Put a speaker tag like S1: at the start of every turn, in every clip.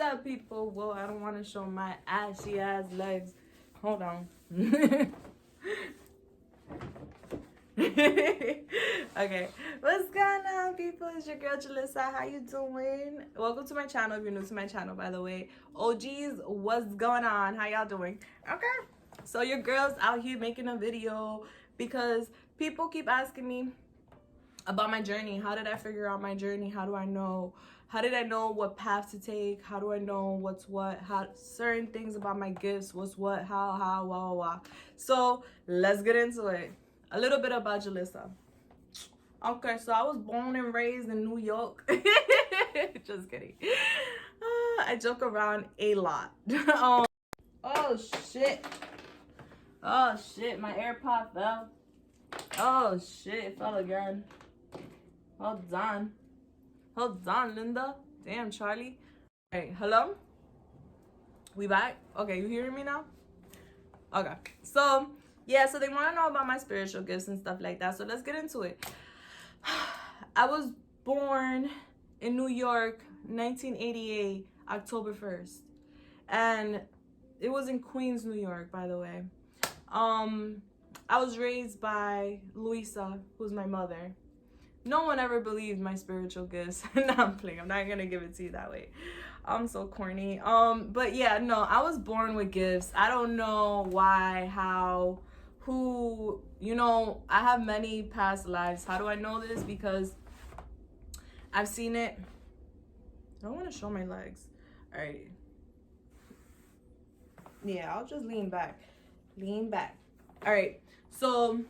S1: up, people? Well, I don't want to show my ashy ass legs. Hold on. Okay, what's going on, people? It's your girl Julissa. How you doing? Welcome to my channel. If you're new to my channel, by the way, OGs, what's going on? How y'all doing? Okay, so your girl's out here making a video because people keep asking me about my journey. How did I figure out my journey? How do I know? How did I know what path to take? How do I know what's what? How certain things about my gifts, what's what, how, wah. So let's get into it. A little bit about Julissa. Okay, so I was born and raised in New York. Just kidding. I joke around a lot. Oh shit. Oh shit, my AirPod fell. Oh shit, it fell again. Hold on. Hold on, Linda. Damn, Charlie. Hey, hello? We back? Okay, you hearing me now? Okay. So, yeah, so they want to know about my spiritual gifts and stuff like that. So let's get into it. I was born in New York, 1988, October 1st. And it was in Queens, New York, by the way. I was raised by Louisa, who's my mother. No one ever believed my spiritual gifts. No, I'm playing. I'm not gonna give it to you that way. I'm so corny. But yeah, no, I was born with gifts. I don't know why, how, who, you know, I have many past lives. How do I know this? Because I've seen it. I don't want to show my legs. All right. Yeah, I'll just lean back. Lean back. All right. So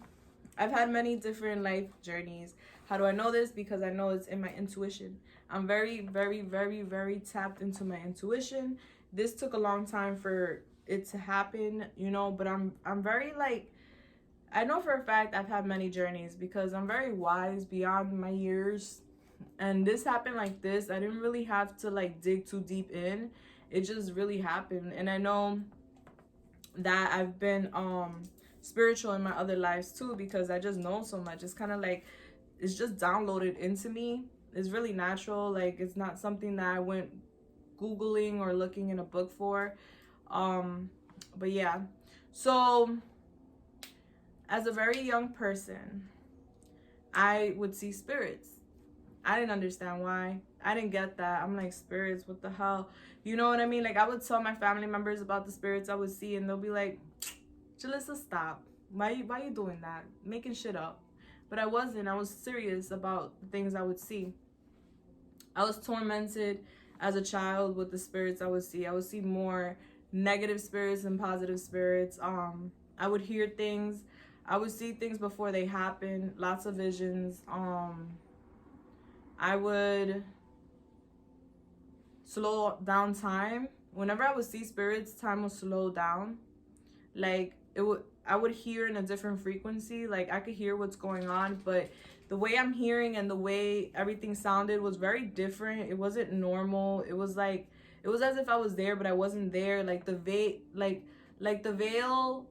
S1: I've had many different life journeys. How do I know this? Because I know it's in my intuition. I'm very, very, very, very tapped into my intuition. This took a long time for it to happen, you know, but I'm very like, I know for a fact I've had many journeys because I'm very wise beyond my years. And this happened like this. I didn't really have to like dig too deep in. It just really happened. And I know that I've been spiritual in my other lives too, because I just know so much. It's kind of like, it's just downloaded into me. It's really natural. Like, it's not something that I went Googling or looking in a book for. But yeah, so as a very young person, I would see spirits. I didn't understand why. I didn't get that. I'm like, spirits, what the hell? You know what I mean? Like, I would tell my family members about the spirits I would see, and they'll be like, Julissa, stop. Why you doing that? Making shit up. But I wasn't. I was serious about the things I would see. I was tormented as a child with the spirits I would see. I would see more negative spirits than positive spirits. I would hear things. I would see things before they happen. Lots of visions. I would slow down time. Whenever I would see spirits, time would slow down. Like, I would hear in a different frequency. Like, I could hear what's going on, but the way I'm hearing and the way everything sounded was very different. It wasn't normal. It was like, it was as if I was there, but I wasn't there. Like the veil,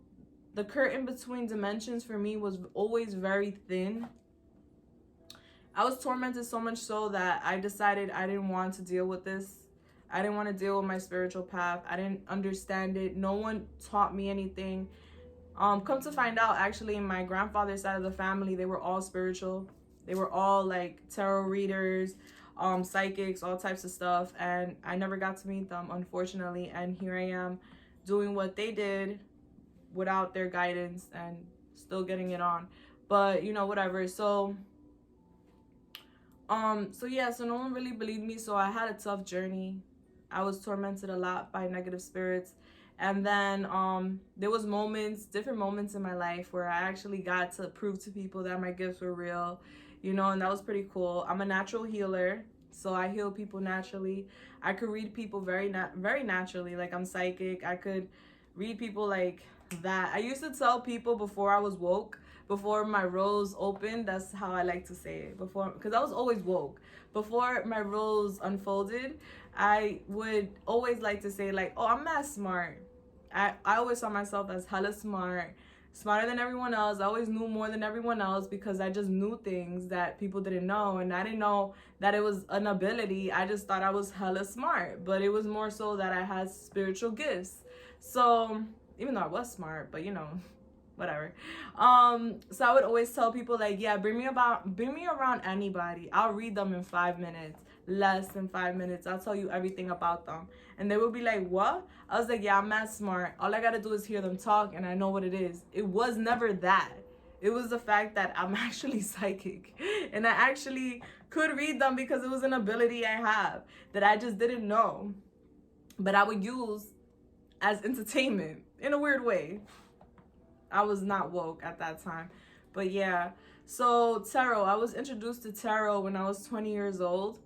S1: the curtain between dimensions for me was always very thin. I was tormented so much so that I decided I didn't want to deal with this. I didn't want to deal with my spiritual path. I didn't understand it. No one taught me anything. Come to find out, actually, my grandfather's side of the family, they were all spiritual. They were all like tarot readers, psychics, all types of stuff. And I never got to meet them, unfortunately. And here I am doing what they did without their guidance and still getting it on. But, you know, whatever. So yeah, so no one really believed me. So I had a tough journey. I was tormented a lot by negative spirits. And then there was different moments in my life where I actually got to prove to people that my gifts were real, you know, and that was pretty cool. I'm a natural healer, so I heal people naturally. I could read people very naturally. Like, I'm psychic. I could read people like that. I used to tell people before I was woke, before my rose opened, that's how I like to say it, before, because I was always woke. Before my rose unfolded, I would always like to say like, oh, I'm not smart. I always saw myself as hella smart, smarter than everyone else. I always knew more than everyone else because I just knew things that people didn't know, and I didn't know that it was an ability. I just thought I was hella smart, but it was more so that I had spiritual gifts. So even though I was smart, but you know, whatever. So I would always tell people like, yeah, bring me around anybody. I'll read them in 5 minutes, less than 5 minutes. I'll tell you everything about them. And they would be like, what? I was like, yeah, I'm not smart. All I gotta do is hear them talk and I know what it is. It was never that. It was the fact that I'm actually psychic and I actually could read them because it was an ability I have that I just didn't know, but I would use as entertainment in a weird way. I was not woke at that time. But yeah, so tarot, I was introduced to tarot when I was 20 years old.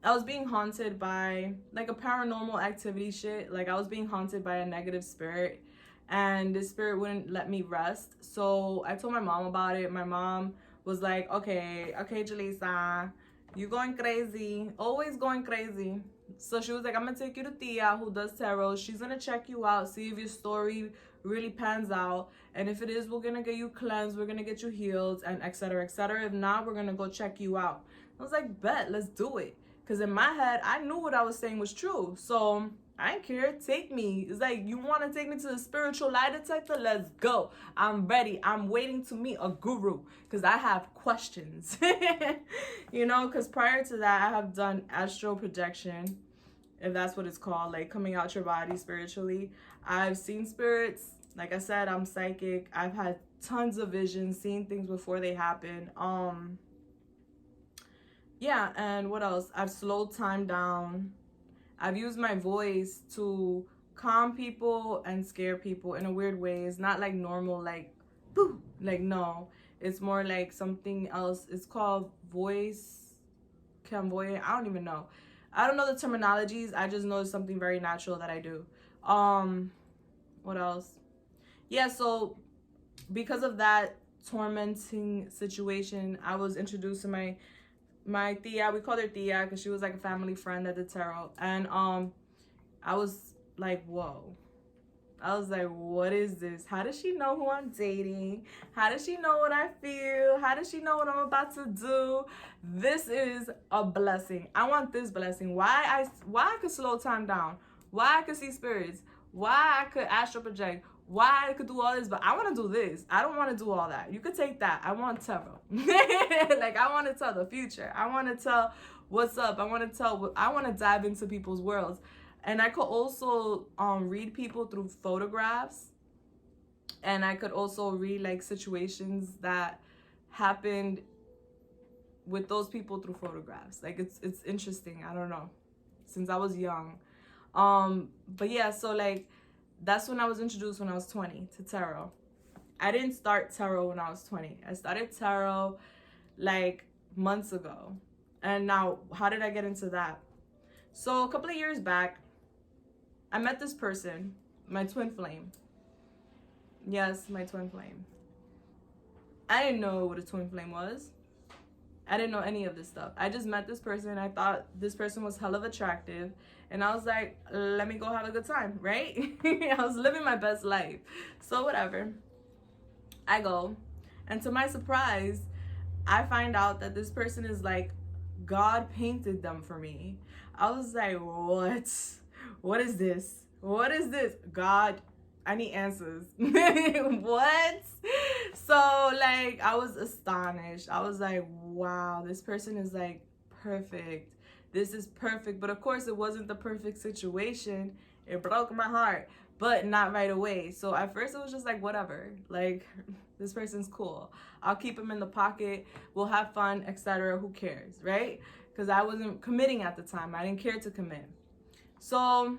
S1: I was being haunted by like a paranormal activity shit. Like I was being haunted by a negative spirit and the spirit wouldn't let me rest. So I told my mom about it. My mom was like, okay, Julissa, you going crazy, always going crazy. So she was like, I'm gonna take you to Tia, who does tarot. She's gonna check you out, see if your story really pans out, and if it is, we're gonna get you cleansed, we're gonna get you healed, and etc, etc. If not, we're gonna go check you out. I was like, bet, let's do it. Because in my head, I knew what I was saying was true. So I didn't care. Take me. It's like, you want to take me to the spiritual lie detector? Let's go. I'm ready. I'm waiting to meet a guru because I have questions. You know, because prior to that, I have done astral projection, if that's what it's called, like coming out your body spiritually. I've seen spirits. Like I said, I'm psychic. I've had tons of visions, seen things before they happen. Yeah, and what else? I've slowed time down. I've used my voice to calm people and scare people in a weird way. It's not like normal, like, boo, like, no. It's more like something else. It's called voice clairvoyant. I don't even know. I don't know the terminologies. I just know it's something very natural that I do. What else? Yeah, so because of that tormenting situation, I was introduced to my tia. We called her tia because she was like a family friend at the tarot. And I was like, whoa. I was like, what is this? How does she know who I'm dating? How does she know what I feel? How does she know what I'm about to do? This is a blessing. I want this blessing. Why I could slow time down? Why I could see spirits? Why I could astral project? Why I could do all this? But I want to do this. I don't want to do all that. You could take that. I want tarot. Like, I want to tell the future. I want to tell what's up. I want to dive into people's worlds. And I could also read people through photographs. And I could also read like situations that happened with those people through photographs. Like, it's interesting. I don't know. Since I was young. But yeah, so like that's when I was introduced when I was 20 to tarot. I didn't start tarot when I was 20. I started tarot like months ago. And now, how did I get into that? So a couple of years back, I met this person, my twin flame. Yes, my twin flame. I didn't know what a twin flame was. I didn't know any of this stuff. I just met this person. I thought this person was hell of attractive. And I was like, let me go have a good time, right? I was living my best life. So whatever. I go. And to my surprise, I find out that this person is like, God painted them for me. I was like, what? What is this? What is this? God, I need answers. What? So like, I was astonished. I was like, wow, this person is like perfect. This is perfect. But of course, it wasn't the perfect situation. It broke my heart, but not right away. So at first, it was just like, whatever. Like, this person's cool. I'll keep him in the pocket. We'll have fun, etc. Who cares, right? Because I wasn't committing at the time. I didn't care to commit. So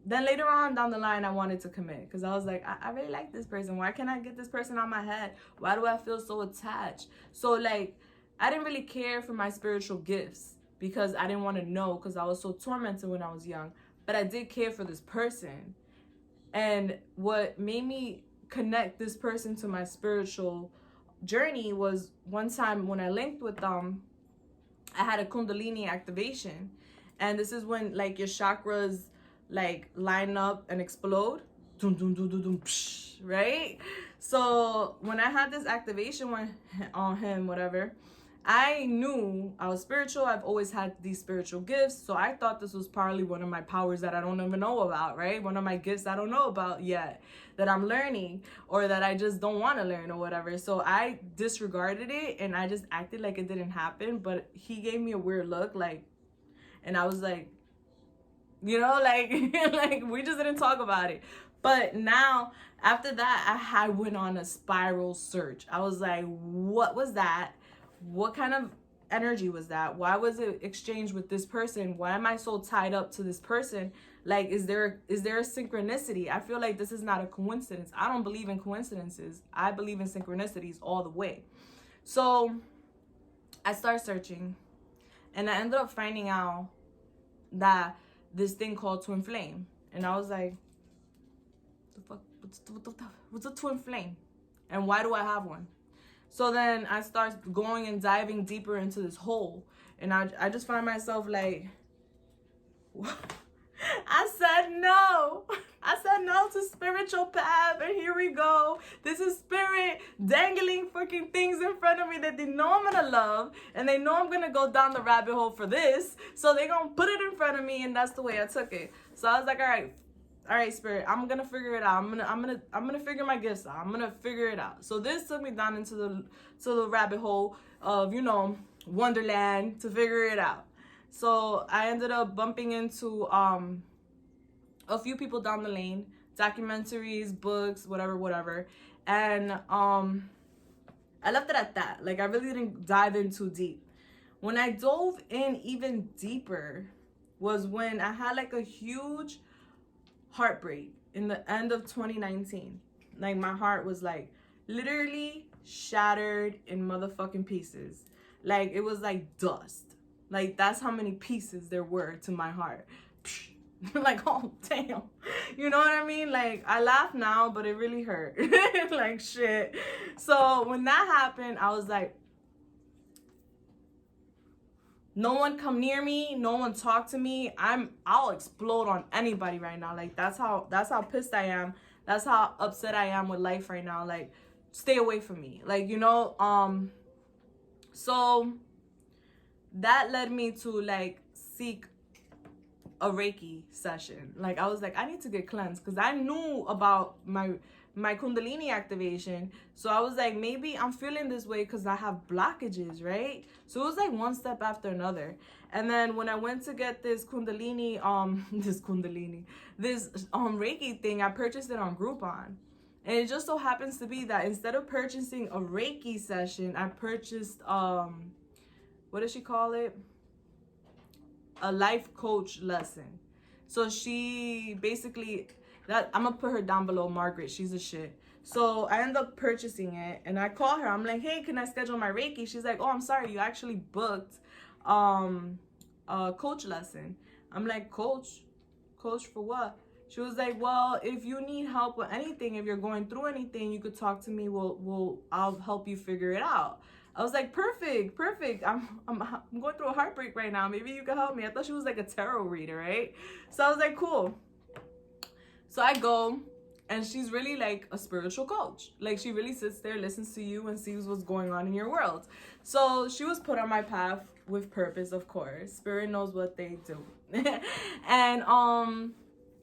S1: then later on down the line, I wanted to commit because I was like, I really like this person. Why can't I get this person out of my head? Why do I feel so attached? So like, I didn't really care for my spiritual gifts because I didn't want to know because I was so tormented when I was young. But I did care for this person. And what made me connect this person to my spiritual journey was one time when I linked with them, I had a Kundalini activation. And this is when like your chakras like line up and explode. dum, dum, dum, dum, dum, psh, right? So when I had this activation on him, whatever, I knew I was spiritual. I've always had these spiritual gifts. So I thought this was probably one of my powers that I don't even know about, right? One of my gifts I don't know about yet, that I'm learning, or that I just don't want to learn or whatever. So I disregarded it and I just acted like it didn't happen. But he gave me a weird look, like, and I was like, you know, like, like we just didn't talk about it. But now, after that, I went on a spiral search. I was like, what was that? What kind of energy was that? Why was it exchanged with this person? Why am I so tied up to this person? Like, is there a synchronicity? I feel like this is not a coincidence. I don't believe in coincidences. I believe in synchronicities all the way. So I started searching, and I ended up finding out that this thing called twin flame. And I was like, the fuck, what's a twin flame? And why do I have one? So then I start going and diving deeper into this hole. And I just find myself like, I said no. I said no to spiritual path, and here we go. This is spirit dangling fucking things in front of me that they know I'm gonna love, and they know I'm gonna go down the rabbit hole for this. So they gonna put it in front of me, and that's the way I took it. So I was like, all right, spirit, I'm gonna figure it out. I'm gonna figure my gifts out. I'm gonna figure it out. So this took me down into the rabbit hole of, you know, Wonderland to figure it out. So I ended up bumping into a few people down the lane, documentaries, books, whatever. And I left it at that. Like, I really didn't dive in too deep. When I dove in even deeper was when I had like a huge heartbreak in the end of 2019. Like, my heart was like literally shattered in motherfucking pieces. Like, it was like dust. Like, that's how many pieces there were to my heart. Like, oh damn, you know what I mean? Like, I laugh now, but it really hurt. Like, shit. So when that happened, I was like, no one come near me, no one talk to me. I'll explode on anybody right now. Like, that's how pissed I am. That's how upset I am with life right now. Like, stay away from me. Like, you know, so that led me to like seek a Reiki session. Like, I was like, I need to get cleansed, because I knew about my Kundalini activation. So I was like, maybe I'm feeling this way because I have blockages, right? So it was like one step after another. And then when I went to get this Kundalini, this Reiki thing, I purchased it on Groupon. And it just so happens to be that instead of purchasing a Reiki session, I purchased what does she call it? A life coach lesson. So she basically, that I'm gonna put her down below, Margaret, she's a shit. So I end up purchasing it, and I call her, I'm like, hey, can I schedule my Reiki? She's like, oh, I'm sorry, you actually booked a coach lesson. I'm like, coach for what? She was like, well, if you need help with anything, if you're going through anything, you could talk to me. I'll help you figure it out. I was like, perfect. I'm going through a heartbreak right now. Maybe you can help me. I thought she was like a tarot reader, right? So I was like, cool. So I go, and she's really like a spiritual coach. Like, she really sits there, listens to you, and sees what's going on in your world. So she was put on my path with purpose, of course. Spirit knows what they do. And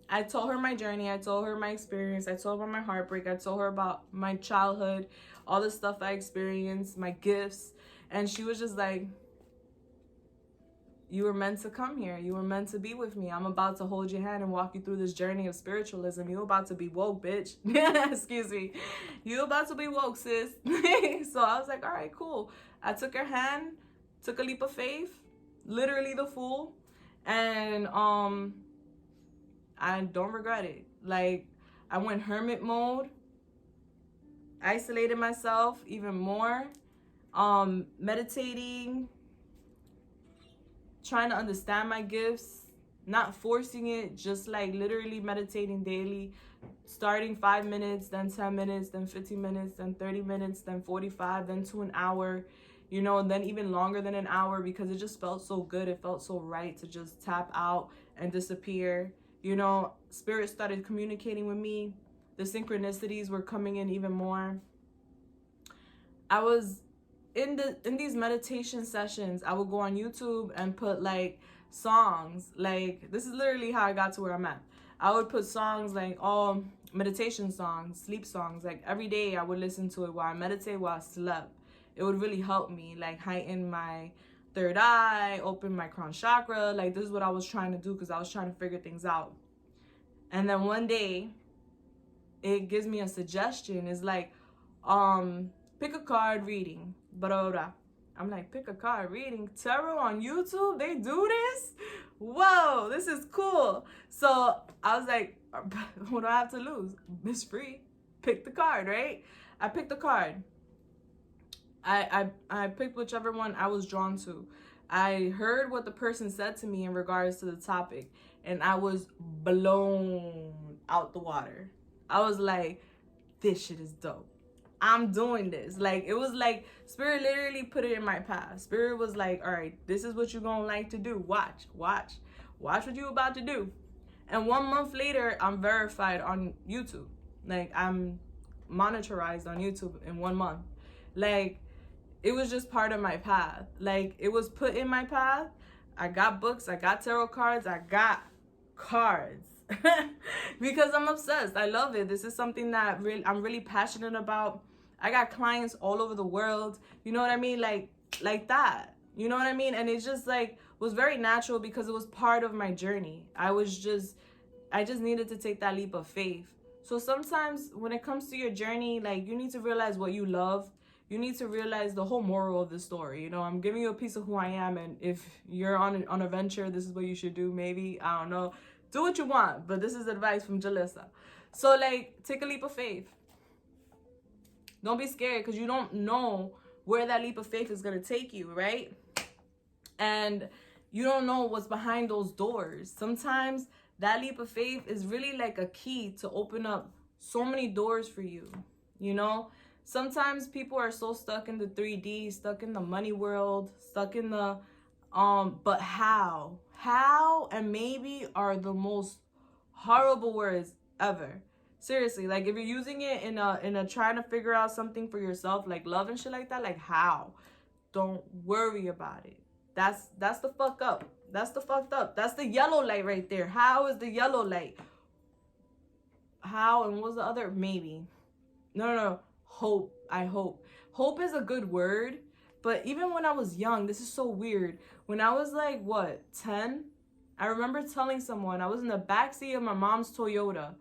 S1: I told her my journey. I told her my experience. I told her my heartbreak. I told her about my childhood, all the stuff I experienced, my gifts. And she was just like, you were meant to come here. You were meant to be with me. I'm about to hold your hand and walk you through this journey of spiritualism. You about to be woke, bitch. Excuse me. You about to be woke, sis. So I was like, all right, cool. I took her hand, took a leap of faith, literally the fool. And I don't regret it. Like, I went hermit mode, isolated myself even more, meditating, trying to understand my gifts, not forcing it, just like literally meditating daily, starting 5 minutes, then 10 minutes, then 15 minutes, then 30 minutes, then 45, then to an hour, you know, and then even longer than an hour, because it just felt so good. It felt so right to just tap out and disappear. You know, spirit started communicating with me the synchronicities were coming in even more. I was in these meditation sessions, I would go on YouTube and put like songs. Like, this is literally how I got to where I'm at. I would put songs like all meditation songs, sleep songs. Like every day I would listen to it while I meditate, while I slept. It would really help me, like heighten my third eye, open my crown chakra. Like, this is what I was trying to do because I was trying to figure things out. And then one day it gives me a suggestion. It's like, pick a card reading. I'm like, pick a card reading? Tarot on YouTube? They do this? Whoa, this is cool. So I was like, what do I have to lose? It's free. Pick the card, right? I picked the card. I picked whichever one I was drawn to. I heard what the person said to me in regards to the topic, and I was blown out the water. I was like, this shit is dope. I'm doing this. Like, it was like Spirit literally put it in my path. Spirit was like, all right, this is what you're gonna like to do. Watch what you about to do. And 1 month later, I'm verified on YouTube. Like, I'm monetized on YouTube in 1 month. Like, it was just part of my path. Like, it was put in my path. I got books, I got tarot cards, I got cards. Because I'm obsessed. I love it. This is something that I'm really passionate about. I got clients all over the world. You know what I mean? Like that. You know what I mean? And it just like was very natural because it was part of my journey. I just needed to take that leap of faith. So sometimes when it comes to your journey, like, you need to realize what you love. You need to realize the whole moral of the story. You know, I'm giving you a piece of who I am, and if you're on a venture, this is what you should do. Maybe, I don't know. Do what you want, but this is advice from Julissa. So, like, take a leap of faith. Don't be scared, because you don't know where that leap of faith is going to take you, right? And you don't know what's behind those doors. Sometimes that leap of faith is really like a key to open up so many doors for you, you know? Sometimes people are so stuck in the 3D, stuck in the money world, stuck in the, but how and maybe are the most horrible words ever. Seriously, like, if you're using it in a trying to figure out something for yourself, like love and shit like that, like, how? Don't worry about it. That's the fuck up. That's the fucked up. That's the yellow light right there. How is the yellow light? How, and what was the other? Maybe. No. Hope. I hope. Hope is a good word, but even when I was young, this is so weird. When I was like, what, 10? I remember telling someone, I was in the backseat of my mom's Toyota.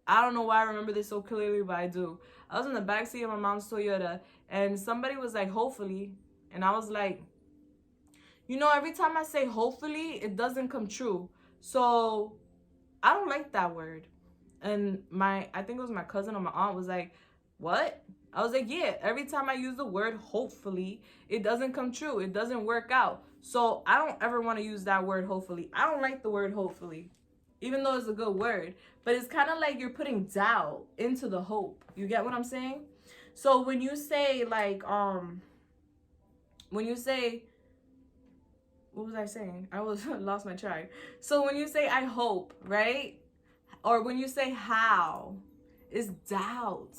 S1: I don't know why I remember this so clearly, but I do. I was in the backseat of my mom's Toyota, and somebody was like, hopefully. And I was like, you know, every time I say hopefully, it doesn't come true. So I don't like that word. And I think it was my cousin or my aunt was like, what? I was like, yeah, every time I use the word hopefully, it doesn't come true. It doesn't work out. So I don't ever want to use that word hopefully. I don't like the word hopefully, even though it's a good word. But it's kind of like you're putting doubt into the hope. You get what I'm saying? So when you say like, when you say, what was I saying? I lost my track. So when you say I hope, right? Or when you say how, it's doubt.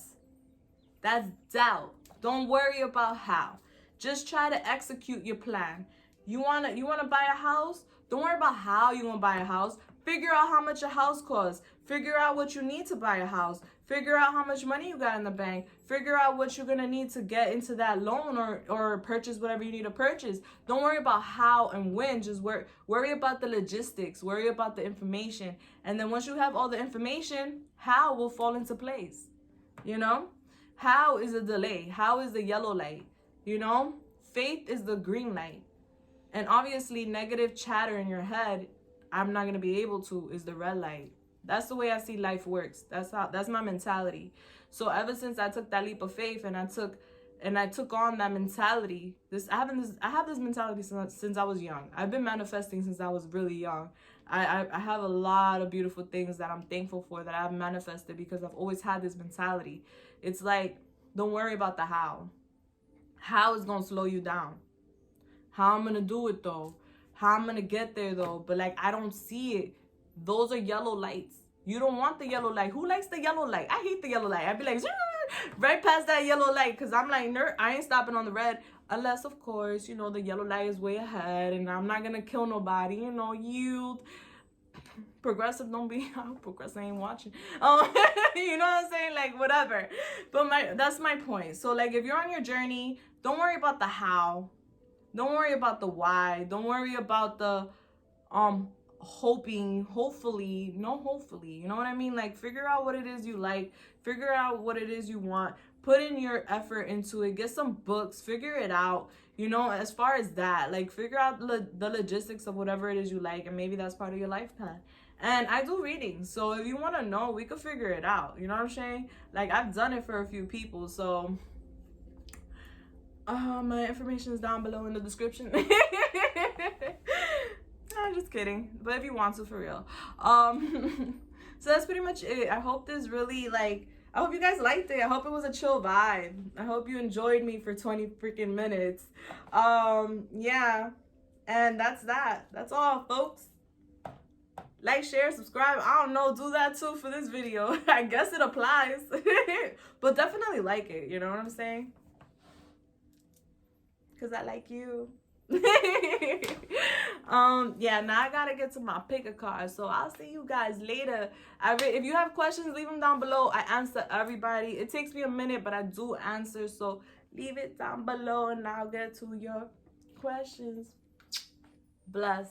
S1: That's doubt. Don't worry about how. Just try to execute your plan. You wanna buy a house? Don't worry about how you wanna buy a house. Figure out how much a house costs. Figure out what you need to buy a house. Figure out how much money you got in the bank. Figure out what you're gonna need to get into that loan or purchase whatever you need to purchase. Don't worry about how and when. Just worry about the logistics. Worry about the information. And then once you have all the information, how will fall into place. You know? How is a delay? How is the yellow light? You know? Faith is the green light. And obviously negative chatter in your head, I'm not going to be able to, is the red light. That's the way I see life works. That's my mentality. So ever since I took that leap of faith and I took on that mentality, I have this mentality since I was young. I've been manifesting since I was really young. I have a lot of beautiful things that I'm thankful for that I've manifested because I've always had this mentality. It's like, don't worry about the how. How is going to slow you down. How I'm going to do it though. How I'm going to get there though. But like, I don't see it. Those are yellow lights. You don't want the yellow light. Who likes the yellow light? I hate the yellow light. I'd be like, right past that yellow light, because I'm like, I ain't stopping on the red. Unless, of course, you know, the yellow light is way ahead and I'm not going to kill nobody. You know, yield. Progressive, don't be, I hope Progressive ain't watching. You know what I'm saying? Like, whatever. But that's my point. So, like, if you're on your journey, don't worry about the how. Don't worry about the why. Don't worry about the, hopefully, you know what I mean? Like, figure out what it is you like. Figure out what it is you want. Put in your effort into it. Get some books. Figure it out. You know, as far as that, like, figure out the logistics of whatever it is you like, and maybe that's part of your life plan. And I do readings, so if you want to know, we could figure it out. You know what I'm saying? Like, I've done it for a few people, so my information is down below in the description. I'm just kidding, but if you want to, for real. So that's pretty much it. I hope this really, like, I hope you guys liked it. I hope it was a chill vibe. I hope you enjoyed me for 20 freaking minutes. Yeah. And that's that. That's all, folks. Like, share, subscribe. I don't know. Do that too for this video. I guess it applies. But definitely like it. You know what I'm saying? Because I like you. Yeah, now I gotta get to my pick a card, so I'll see you guys later. If you have questions, leave them down below. I answer everybody. It takes me a minute, but I do answer, so leave it down below and I'll get to your questions. Bless.